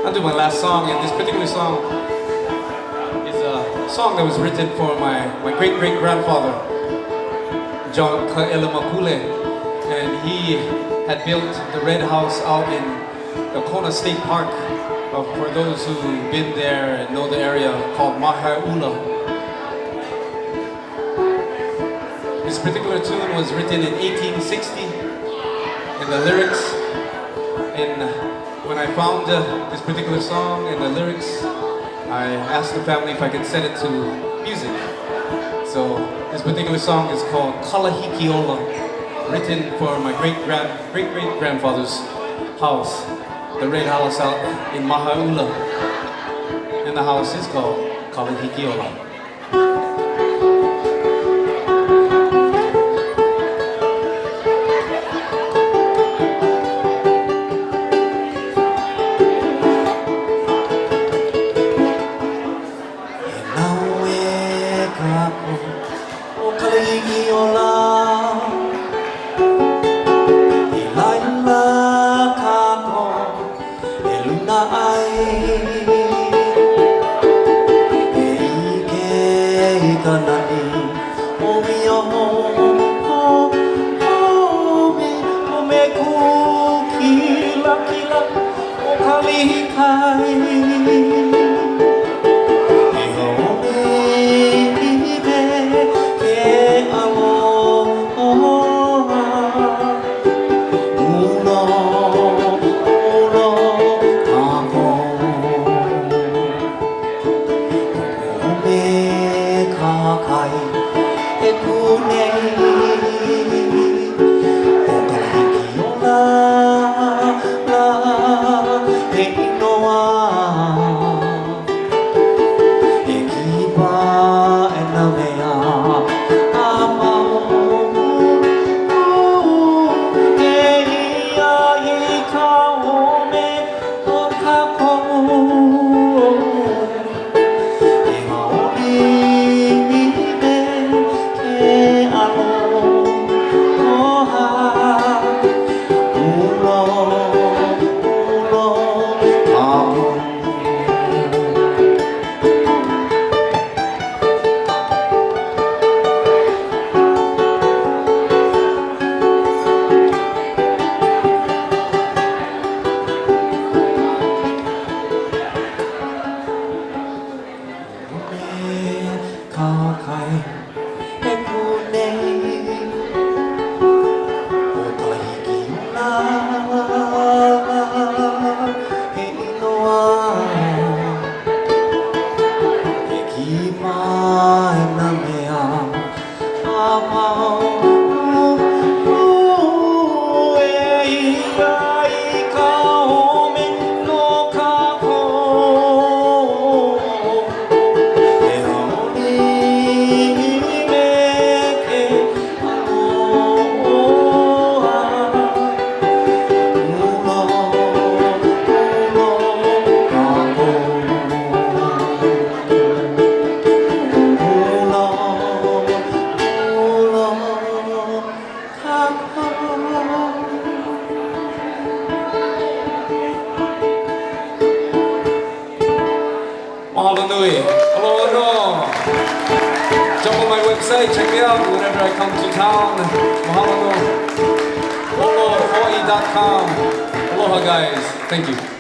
I'll do my last song, and this particular song is a song that was written for my great-great-grandfather, John Kalahikiola, and he had built the red house out in the Kona State Park, for those who've been there and know the area, called Mahaula. This particular tune was written in 1860, and the lyrics, and when I found this particular song and the lyrics, I asked the family if I could set it to music. So this particular song is called Kalahikiola, written for my great-great-grandfather's house, the red house out in Mahaula. And the house is called Kalahikiola. Aloha. Jump on my website, check me out whenever I come to town. Mahalo no. Bolo Hawaii.com. Aloha guys. Thank you.